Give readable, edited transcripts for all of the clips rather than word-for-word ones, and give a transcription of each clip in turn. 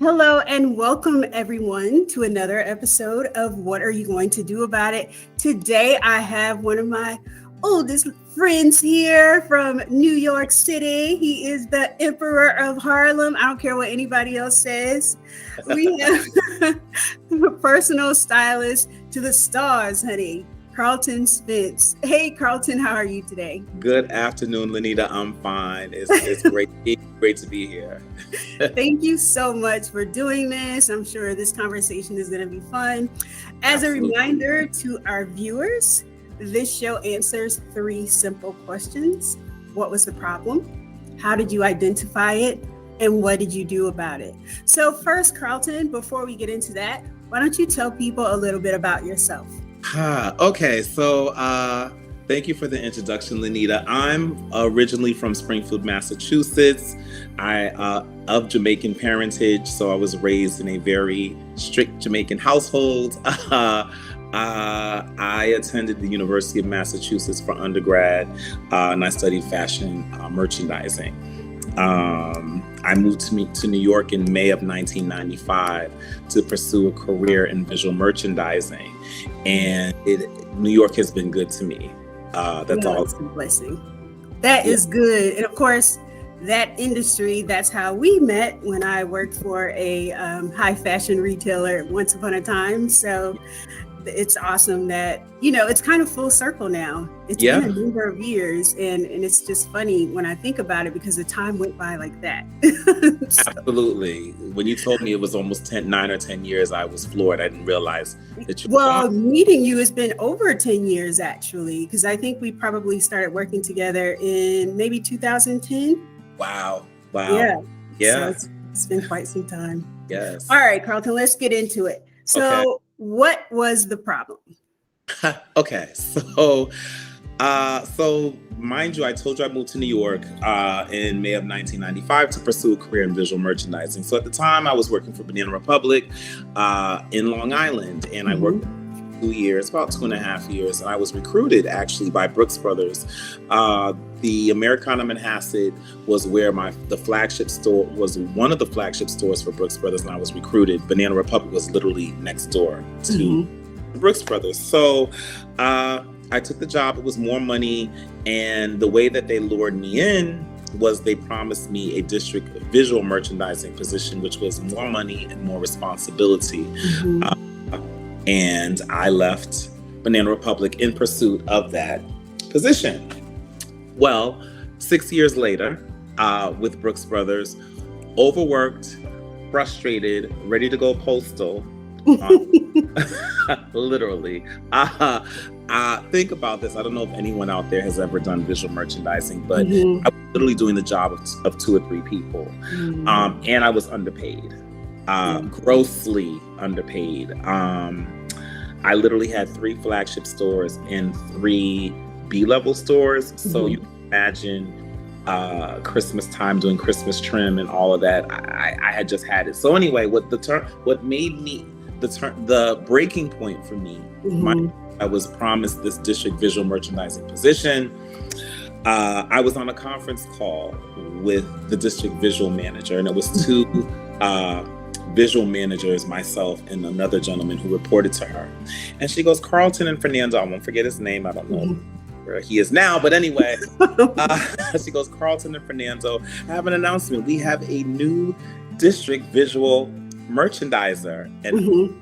Hello and welcome everyone to another episode of What Are You Going to Do About It? Today I have one of my oldest friends here from New York City. He is the Emperor of Harlem. I don't care what anybody else says. We have a personal stylist to the stars, honey. Carlton Spence. Hey, Carlton, how are you today? Good afternoon, Lenita. I'm fine. It's great to be here. Thank you so much for doing this. I'm sure this conversation is going to be fun. As Absolutely. A reminder to our viewers, this show answers 3 simple questions. What was the problem? How did you identify it? And what did you do about it? So first, Carlton, before we get into that, why don't you tell people a little bit about yourself? Okay, so thank you for the introduction, Lenita. I'm originally from Springfield, Massachusetts. I of Jamaican parentage, so I was raised in a very strict Jamaican household. I attended the University of Massachusetts for undergrad, and I studied fashion merchandising. I moved to New York in May of 1995 to pursue a career in visual merchandising, and New York has been good to me. That's all. It's a blessing. That is good, and of course, that industry. That's how we met when I worked for a high fashion retailer once upon a time. So it's awesome that, it's kind of full circle now. It's been a number of years, and it's just funny when I think about it because the time went by like that. Absolutely. When you told me it was almost 9 or 10 years, I was floored. I didn't realize that you meeting you has been over 10 years, actually, because I think we probably started working together in maybe 2010. Wow. Yeah. So it's been quite some time. Yes. All right, Carlton, let's get into it. So okay. What was the problem? Okay, so mind you, I told you I moved to New York in May of 1995 to pursue a career in visual merchandising. So at the time, I was working for Banana Republic in Long Island, and I worked for 2 years, about 2.5 years, and I was recruited actually by Brooks Brothers. The Americana Manhasset was where the flagship store was, one of the flagship stores for Brooks Brothers, and I was recruited. Banana Republic was literally next door to Brooks Brothers. So I took the job. It was more money, and the way that they lured me in was they promised me a district visual merchandising position, which was more money and more responsibility. And I left Banana Republic in pursuit of that position. Well, 6 years later, with Brooks Brothers, overworked, frustrated, ready to go postal, literally. Think about this. I don't know if anyone out there has ever done visual merchandising, but I was literally doing the job of 2 or 3 people. And I was underpaid, grossly underpaid. I literally had 3 flagship stores and 3 B-level stores. So you can imagine Christmas time doing Christmas trim and all of that. I had just had it. So anyway, what made me the breaking point for me, I was promised this district visual merchandising position. I was on a conference call with the district visual manager, and it was 2 visual managers, myself and another gentleman who reported to her. And she goes, Carlton and Fernando, I won't forget his name. I don't know where he is now, but anyway, she goes, Carlton and Fernando, I have an announcement. We have a new district visual merchandiser. And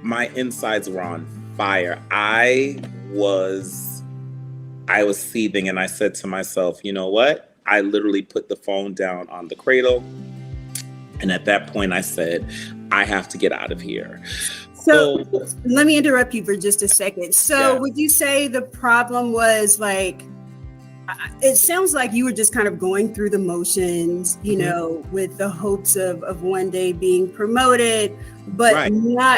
my insides were on fire. I was seething, and I said to myself, you know what? I literally put the phone down on the cradle. And at that point I said, I have to get out of here. So let me interrupt you for just a second. So would you say the problem was like, it sounds like you were just kind of going through the motions, with the hopes of one day being promoted, but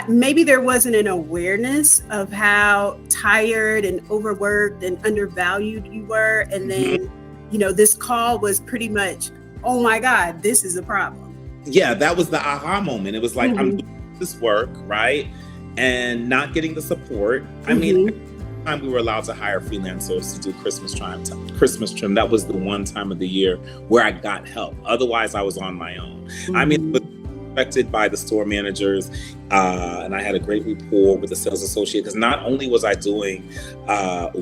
maybe there wasn't an awareness of how tired and overworked and undervalued you were. And then, this call was pretty much, oh my God, this is a problem. Yeah, that was the aha moment. It was like, I'm doing this work, right? And not getting the support. I mean, time we were allowed to hire freelancers to do Christmas trim. That was the one time of the year where I got help. Otherwise, I was on my own. Mm-hmm. I mean, it was respected by the store managers, and I had a great rapport with the sales associate, because not only was I doing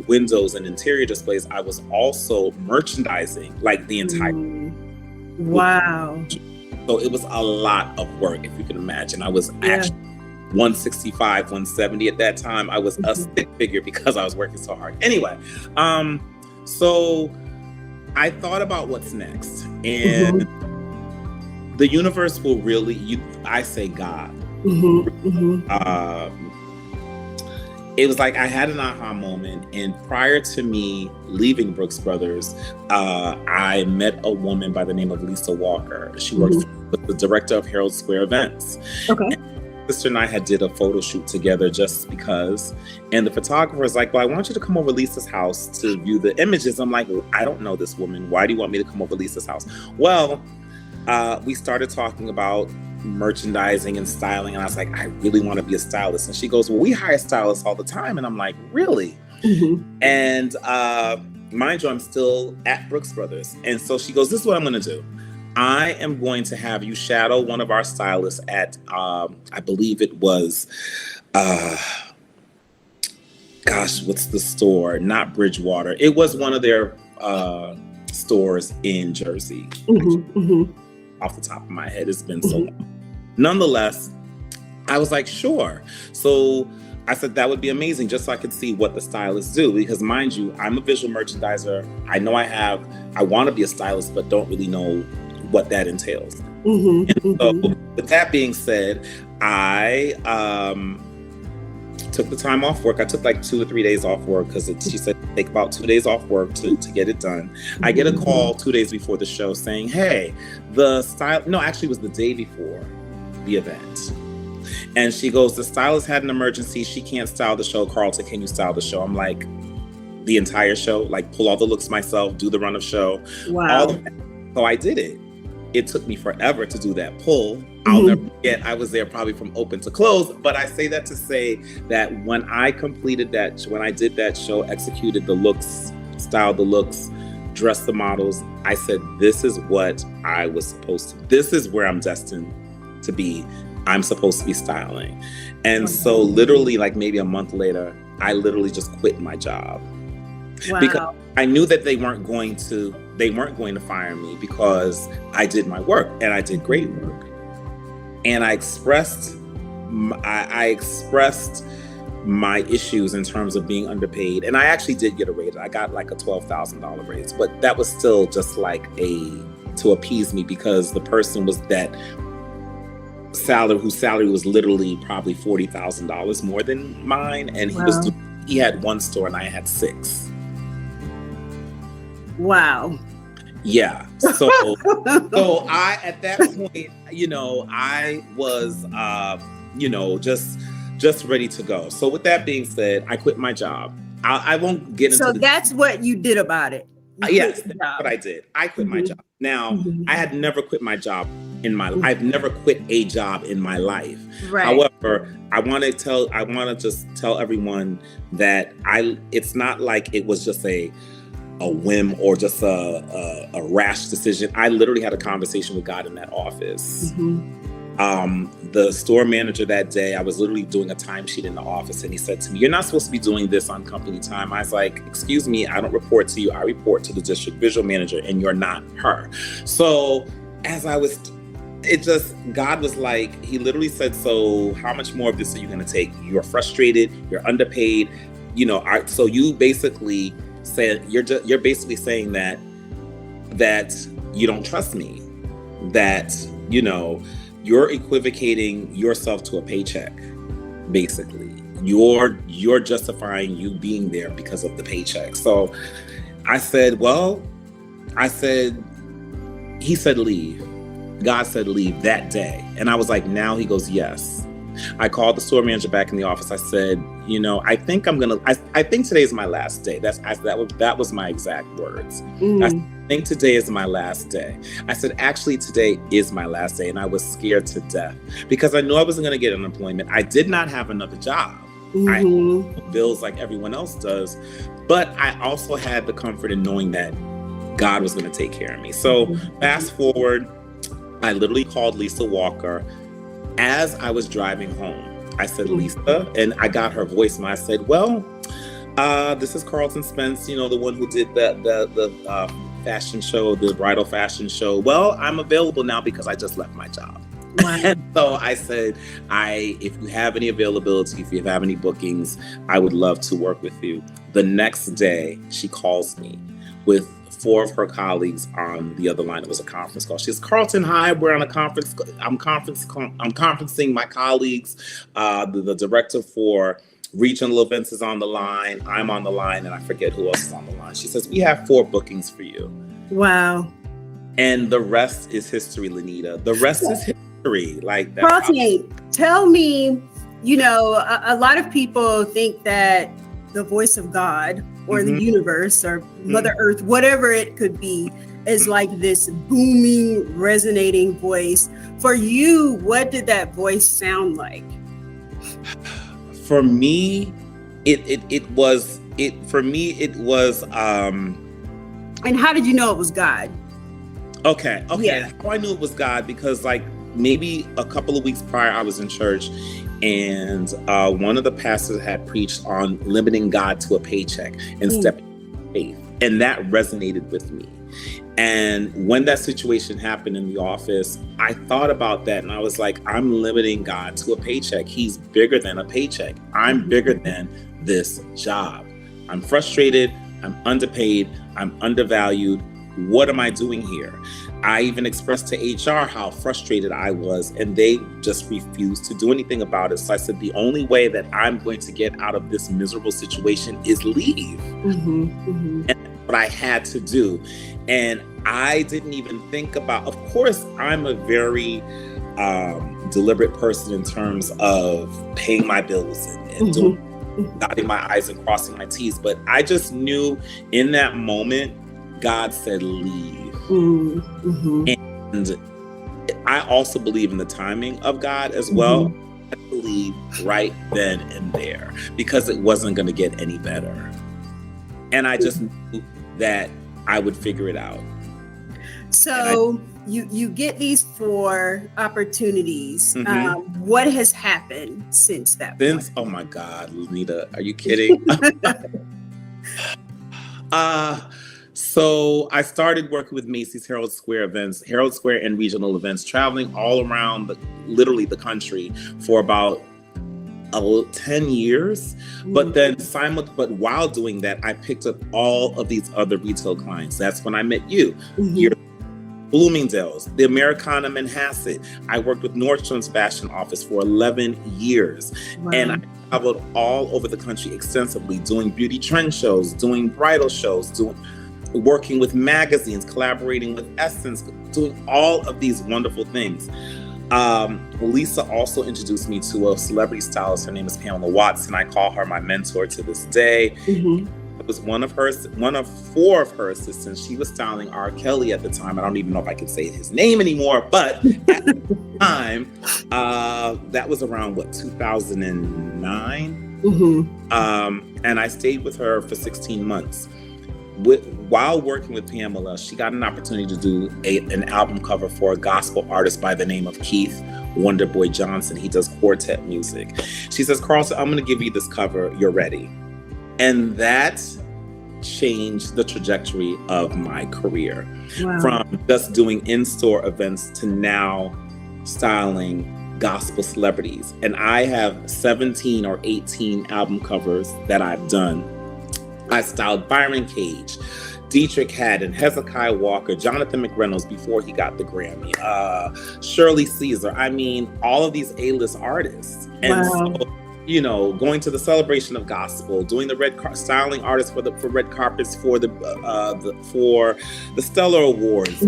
windows and interior displays, I was also merchandising like the entire. Wow. So it was a lot of work, if you can imagine. I was actually 165, 170 at that time. I was a stick figure because I was working so hard. Anyway, so I thought about what's next, and the universe will really, I say God. It was like I had an aha moment, and prior to me leaving Brooks Brothers, I met a woman by the name of Lisa Walker. She works with the director of Herald Square Events. Okay. My sister and I had did a photo shoot together just because, and the photographer was like, well, I want you to come over to Lisa's house to view the images. I'm like, well, I don't know this woman. Why do you want me to come over to Lisa's house? Well, we started talking about merchandising and styling, and I was like, I really want to be a stylist. And she goes, well, we hire stylists all the time. And I'm like, really? And mind you, I'm still at Brooks Brothers. And so she goes, this is what I'm going to do. I am going to have you shadow one of our stylists at, I believe it was, what's the store? Not Bridgewater. It was one of their stores in Jersey. Off the top of my head, it's been so long. Nonetheless, I was like, sure. So I said that would be amazing, just so I could see what the stylists do. Because mind you, I'm a visual merchandiser. I know I want to be a stylist, but don't really know what that entails. And so with that being said, I took the time off work. I took like 2 or 3 days off work because she said take about 2 days off work to get it done. I get a call 2 days before the show saying, hey, actually it was the day before the event. And she goes, the stylist had an emergency. She can't style the show. Carlton, can you style the show? I'm like, the entire show, like pull all the looks myself, do the run of show. Wow. So I did it. It took me forever to do that pull. I'll never forget, I was there probably from open to close, but I say that to say that when I did that show, executed the looks, styled the looks, dressed the models, I said, this is what I was supposed to, this is where I'm destined to be. I'm supposed to be styling. And so literally like maybe a month later, I literally just quit my job. Wow. Because I knew that they weren't going to fire me because I did my work, and I did great work. And I expressed my issues in terms of being underpaid. And I actually did get a raise. I got like a $12,000 raise, but that was still just like to appease me, because the person was whose salary was literally probably $40,000 more than mine. And he had one store and I had 6. Wow. Yeah. So I, at that point, I was, just ready to go. So with that being said, I quit my job. I won't get into. So that's what you did about it. Yes, that's what I did. I quit my job. Now, I had never quit my job in my life. I've never quit a job in my life. Right. However, I want to just tell everyone that it's not like it was just a whim or just a rash decision. I literally had a conversation with God in that office. The store manager that day, I was literally doing a timesheet in the office, and he said to me, you're not supposed to be doing this on company time. I was like, excuse me, I don't report to you. I report to the district visual manager, and you're not her. So God was like, he literally said, so how much more of this are you going to take? You're frustrated, you're underpaid, so you basically said, you're basically saying that you don't trust me, that, you're equivocating yourself to a paycheck, basically. You're justifying you being there because of the paycheck. So I said, he said leave. God said leave that day. And I was like, now? He goes, yes. I called the store manager back in the office. I said, I think I think today's my last day. That was my exact words. I think today is my last day. I said, actually, today is my last day. And I was scared to death because I knew I wasn't going to get unemployment. I did not have another job. I bills like everyone else does, but I also had the comfort in knowing that God was going to take care of me. So fast forward, I literally called Lisa Walker as I was driving home. I said, Lisa, and I got her voicemail. I said, well, this is Carlton Spence, the one who did the fashion show, the bridal fashion show. Well, I'm available now because I just left my job. Wow. And so I said, if you have any availability, if you have any bookings, I would love to work with you. The next day, she calls me with 4 of her colleagues on the other line. It was a conference call. She says, Carlton, hi, we're on a conference. I'm conferencing my colleagues. The director for regional events is on the line. I'm on the line, and I forget who else is on the line. She says, we have 4 bookings for you. Wow. And the rest is history, Lenita. The rest is history. Like that. Carlton, tell me, a lot of people think that the voice of God or the universe or Mother Earth, whatever it could be, is like this booming, resonating voice. For you, what did that voice sound like? For me, it was. And how did you know it was God? Okay. Yeah. How I knew it was God because maybe a couple of weeks prior, I was in church, and one of the pastors had preached on limiting God to a paycheck and stepping into faith, and that resonated with me. And when that situation happened in the office, I thought about that, and I was like, I'm limiting God to a paycheck. He's bigger than a paycheck. I'm bigger than this job. I'm frustrated. I'm underpaid. I'm undervalued. What am I doing here? I even expressed to HR how frustrated I was, and they just refused to do anything about it. So I said, the only way that I'm going to get out of this miserable situation is leave. And that's what I had to do. And I didn't even think about, of course, I'm a very deliberate person in terms of paying my bills and dotting my I's and crossing my T's. But I just knew in that moment, God said, leave. And I also believe in the timing of God as well. I believe right then and there because it wasn't going to get any better. And I just knew that I would figure it out. So you get these 4 opportunities. What has happened since that point? Oh my God, Lenita, are you kidding? So I started working with Macy's Herald Square and regional events, traveling all around literally the country for about 10 years. But then while doing that, I picked up all of these other retail clients. That's when I met you. You're Bloomingdale's, the Americana Manhasset. I worked with Nordstrom's fashion office for 11 years. Wow. And I traveled all over the country extensively, doing beauty trend shows, doing bridal shows, working with magazines, collaborating with Essence, doing all of these wonderful things. Lisa also introduced me to a celebrity stylist. Her name is Pamela Watson. I call her my mentor to this day. It was one of 4 of her assistants. She was styling R. Kelly at the time. I don't even know if I can say his name anymore, but at the time, that was around 2009. And I stayed with her for 16 months. While working with Pamela, she got an opportunity to do an album cover for a gospel artist by the name of Keith Wonderboy Johnson. He does quartet music. She says, Carlton, I'm going to give you this cover. You're ready. And that changed the trajectory of my career. Wow. From just doing in-store events to now styling gospel celebrities. And I have 17 or 18 album covers that I've done. I styled Byron Cage, Dietrich Haddon, Hezekiah Walker, Jonathan McReynolds before he got the Grammy, Shirley Caesar. I mean, all of these A-list artists. And so, going to the Celebration of Gospel, doing the styling artists for red carpets for the Stellar Awards,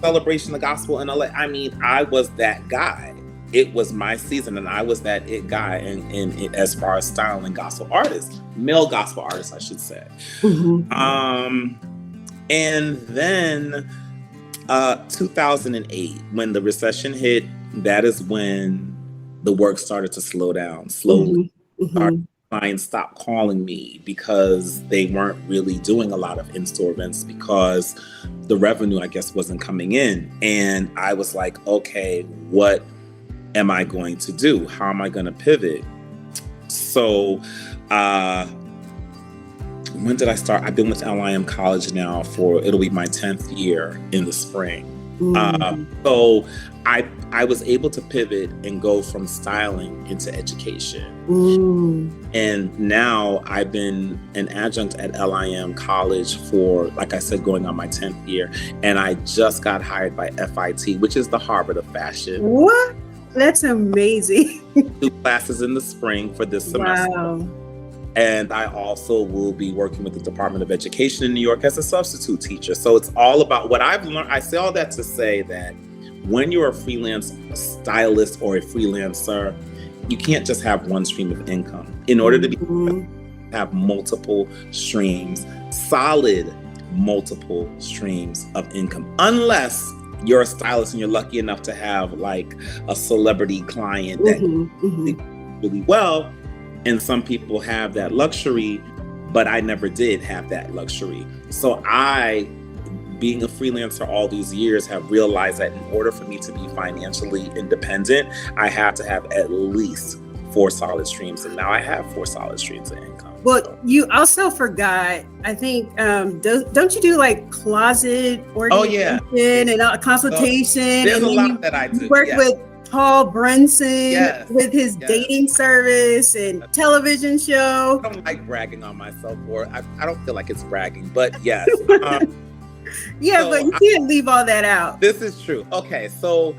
Celebration of Gospel in LA. I mean, I was that guy. It was my season, and I was that it guy in as far as styling gospel artists, male gospel artists, I should say. And then 2008, when the recession hit, that is when the work started to slow down slowly. Clients stopped calling me because they weren't really doing a lot of in-store events because the revenue, I guess, wasn't coming in. And I was like, okay, what am I going to do? How am I going to pivot? So when did I start? I've been with LIM College now it'll be my 10th year in the spring. So I was able to pivot and go from styling into education. And now I've been an adjunct at LIM College for, like I said, going on my 10th year. And I just got hired by FIT, which is the Harvard of fashion. What? That's amazing. 2 classes in the spring for this semester. Wow. And I also will be working with the Department of Education in New York as a substitute teacher. So it's all about what I've learned. I say all that to say that when you're a freelance stylist or a freelancer, you can't just have one stream of income. In order to have multiple streams, solid multiple streams of income, unless you're a stylist and you're lucky enough to have like a celebrity client that did really well. And some people have that luxury, but I never did have that luxury. So I, being a freelancer all these years, have realized that in order for me to be financially independent, I have to have at least 4 solid streams. And now I have 4 solid streams of income. Well, you also forgot, I think, don't you do like closet organization and consultation? There's a lot that I do. You work with Paul Brunson with his dating service and television show. I don't like bragging on myself, or I don't feel like it's bragging, but yes. But you can't leave all that out. This is true. Okay, so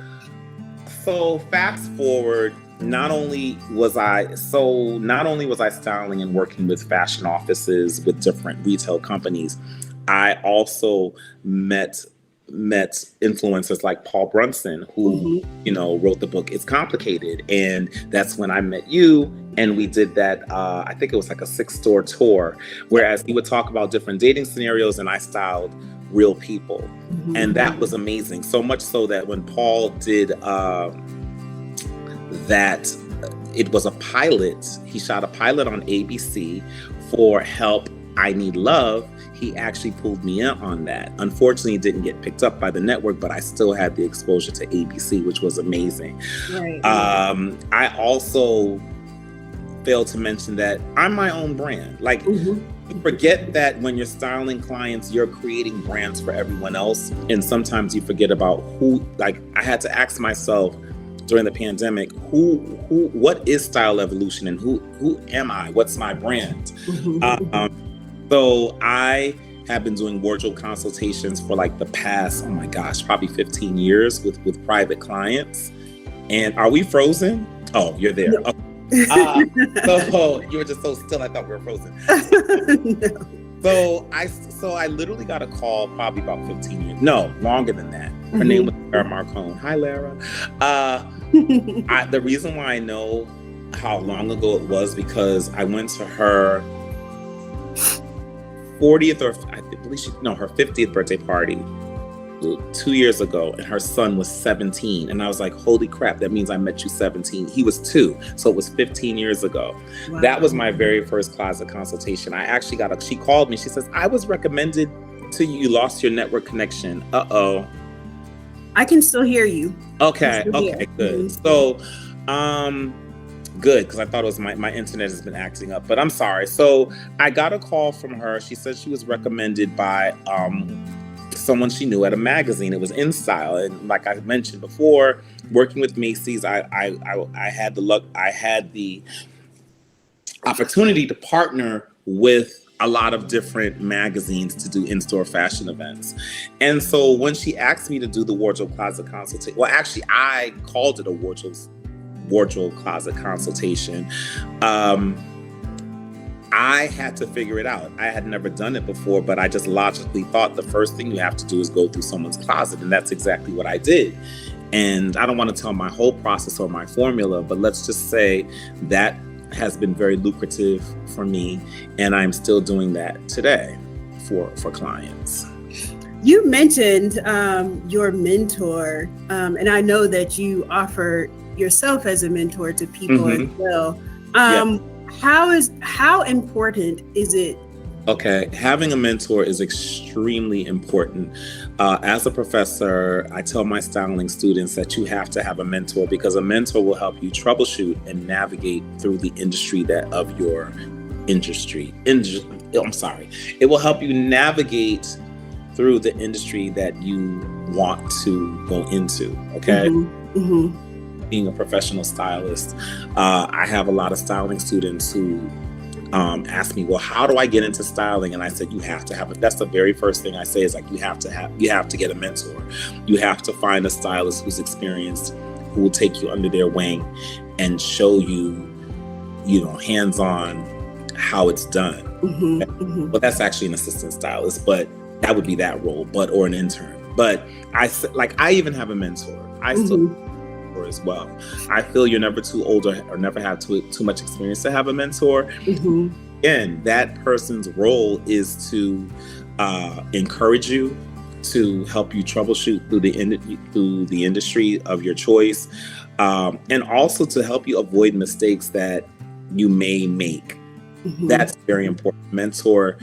fast forward. Not only was I styling and working with fashion offices with different retail companies, I also met influencers like Paul Brunson, who wrote the book It's Complicated, and that's when I met you, and we did that. I think it was like a 6-store tour, whereas he would talk about different dating scenarios, and I styled real people, and that was amazing. So much so that when Paul did that, it was a pilot. He shot a pilot on ABC for Help, I Need Love. He actually pulled me in on that. Unfortunately, it didn't get picked up by the network, but I still had the exposure to ABC, which was amazing. Right. I also failed to mention that I'm my own brand. Like, you forget that when you're styling clients, you're creating brands for everyone else. And sometimes you forget about who, like, I had to ask myself during the pandemic, what is Style Evolution, and who am I? What's my brand? So I have been doing wardrobe consultations for like the past, oh my gosh, probably 15 years with private clients. And are we frozen? Oh, you're there. No. So you were just so still, I thought we were frozen. No. So I literally got a call probably about 15 years. No, longer than that. Her name was Lara Marcone. Hi, Lara. The reason why I know how long ago it was because I went to her 40th or I believe her 50th birthday party 2 years ago, and her son was 17, and I was like, holy crap, that means I met you 17. He was 2, so it was 15 years ago. Wow. That was my very first closet consultation. I actually she called me, she says, I was recommended to you, you lost your network connection. Uh-oh. I can still hear you. Okay, good. So, good, because I thought it was my internet has been acting up, but I'm sorry. So I got a call from her. She said she was recommended by someone she knew at a magazine. It was In Style, and like I mentioned before, working with Macy's, I had the opportunity to partner with a lot of different magazines to do in-store fashion events. And so when she asked me to do the wardrobe closet consultation, well, actually I called it a wardrobe closet consultation. I had to figure it out. I had never done it before, but I just logically thought the first thing you have to do is go through someone's closet. And that's exactly what I did. And I don't want to tell my whole process or my formula, but let's just say that has been very lucrative for me. And I'm still doing that today for clients. You mentioned your mentor, and I know that you offer yourself as a mentor to people as well. how important is it? Okay, having a mentor is extremely important. As a professor, I tell my styling students that you have to have a mentor, because a mentor will help you troubleshoot and navigate through the industry of your industry. It will help you navigate through the industry that you want to go into. Okay. Being a professional stylist, I have a lot of styling students who ask me, well, how do I get into styling? And I said, you have to have it. That's the very first thing I say, is like, you have to get a mentor. You have to find a stylist who's experienced, who will take you under their wing and show you, hands-on how it's done. Well, that's actually an assistant stylist, but that would be that role, or an intern. But I even have a mentor. I still as well. I feel you're never too old or never have too much experience to have a mentor. Again, that person's role is to encourage you, to help you troubleshoot through the industry of your choice, and also to help you avoid mistakes that you may make. That's very important. Mentor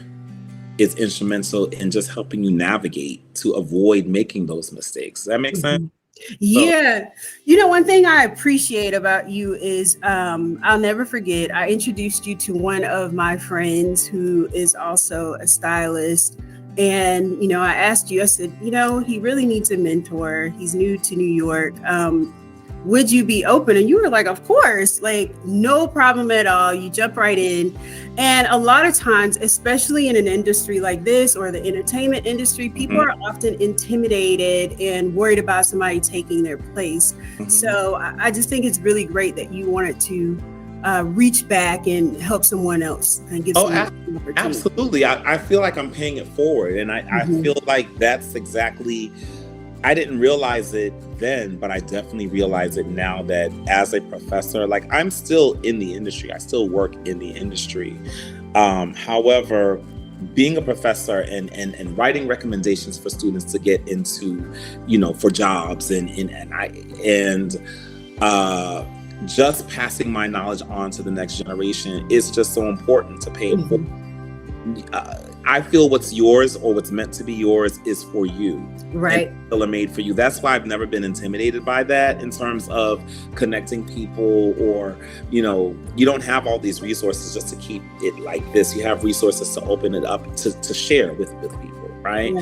is instrumental in just helping you navigate to avoid making those mistakes. Does that make sense? Yeah. One thing I appreciate about you is I'll never forget, I introduced you to one of my friends who is also a stylist. And, I asked you, I said, he really needs a mentor. He's new to New York. Would you be open? And you were like, of course, like no problem at all. You jump right in. And a lot of times, especially in an industry like this or the entertainment industry, people are often intimidated and worried about somebody taking their place. So I just think it's really great that you wanted to reach back and help someone else and give someone an opportunity. Absolutely. I feel like I'm paying it forward. And I feel like that's exactly, I didn't realize it then, but I definitely realize it now, that as a professor, like I'm still in the industry. I still work in the industry. However, being a professor and writing recommendations for students to get into, for jobs and just passing my knowledge on to the next generation is just so important to pay it forward. I feel what's yours or what's meant to be yours is for you. Right. And made for you. That's why I've never been intimidated by that in terms of connecting people, or, you don't have all these resources just to keep it like this. You have resources to open it up to share with people. Right.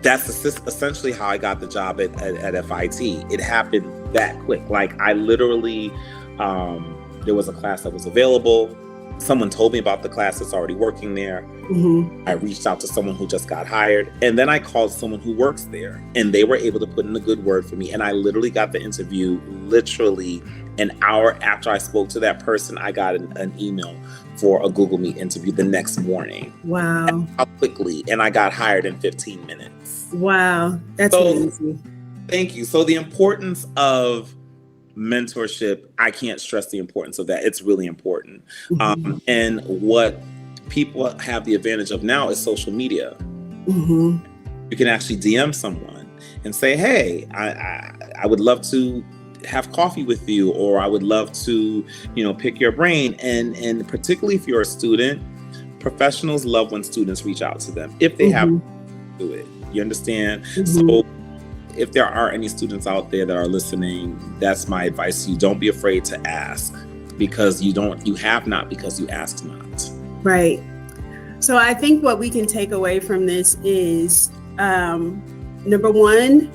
That's essentially how I got the job at FIT. It happened that quick. Like I literally, there was a class that was available. Someone told me about the class that's already working there. I reached out to someone who just got hired, and then I called someone who works there, and they were able to put in a good word for me. And I literally got the interview literally an hour after I spoke to that person. I got an email for a Google Meet interview the next morning. Wow. How quickly. And I got hired in 15 minutes. Wow. That's amazing. Thank you. So the importance of mentorship, I can't stress the importance of that. It's really important. And what people have the advantage of now is social media. You can actually DM someone and say, hey, I would love to have coffee with you, or I would love to, pick your brain. And particularly if you're a student, professionals love when students reach out to them if they have to do it. You understand? So if there are any students out there that are listening, that's my advice to you. Don't be afraid to ask, because you have not because you ask not. Right. So I think what we can take away from this is, number one,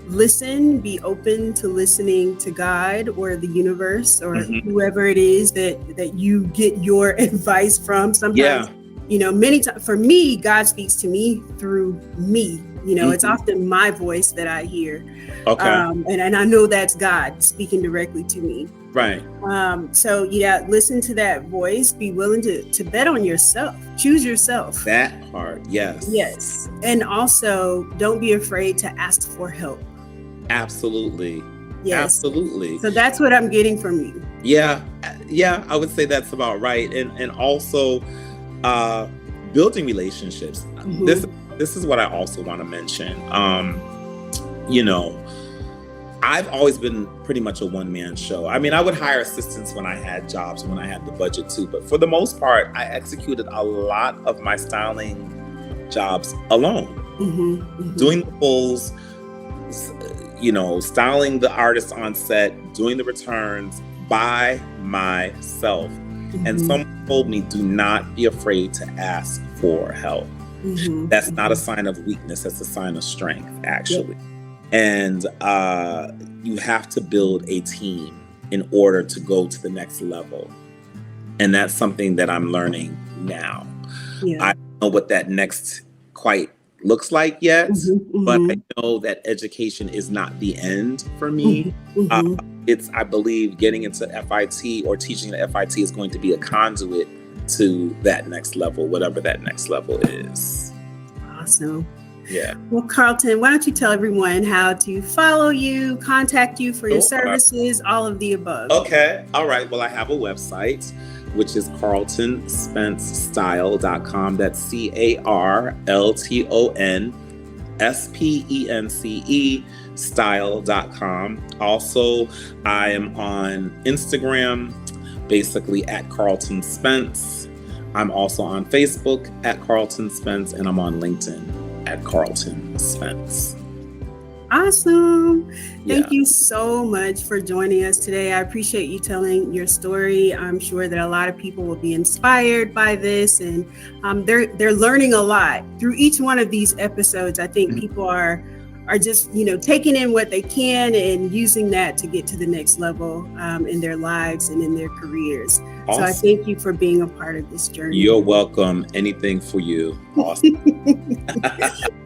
listen, be open to listening to God or the universe or whoever it is that you get your advice from. Sometimes, many times for me, God speaks to me through me. It's often my voice that I hear. Okay. And I know that's God speaking directly to me. Right. So listen to that voice, be willing to bet on yourself, choose yourself. That part. Yes. Yes. And also don't be afraid to ask for help. Absolutely. Yes. Absolutely. So that's what I'm getting from you. Yeah. I would say that's about right. And also building relationships. This is what I also want to mention. I've always been pretty much a one-man show. I mean, I would hire assistants when I had jobs, when I had the budget too. But for the most part, I executed a lot of my styling jobs alone. Doing the pulls, styling the artist on set, doing the returns by myself. And someone told me, do not be afraid to ask for help. That's not a sign of weakness. That's a sign of strength, actually. Yep. And you have to build a team in order to go to the next level. And that's something that I'm learning now. Yeah. I don't know what that next quite looks like yet, but I know that education is not the end for me. I believe getting into FIT or teaching the FIT is going to be a conduit to that next level, whatever that next level is. Awesome. Yeah. Well, Carlton, why don't you tell everyone how to follow you, contact you for your services, all of the above. Okay. All right. Well, I have a website, which is carltonspencestyle.com. That's CarltonSpence style.com. Also, I am on Instagram, basically at Carlton Spence. I'm also on Facebook at Carlton Spence, and I'm on LinkedIn at Carlton Spence. Awesome. Thank you so much for joining us today. I appreciate you telling your story. I'm sure that a lot of people will be inspired by this, and they're learning a lot through each one of these episodes. I think people are just, taking in what they can and using that to get to the next level in their lives and in their careers. Awesome. So I thank you for being a part of this journey. You're welcome. Anything for you. Awesome.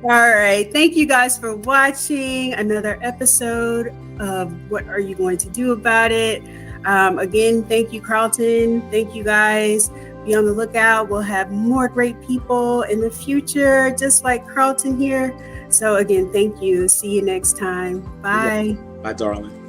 All right. Thank you guys for watching another episode of What Are You Going to Do About It? Again, thank you, Carlton. Thank you, guys. Be on the lookout. We'll have more great people in the future, just like Carlton here. So again, thank you. See you next time. Bye. Bye, darling.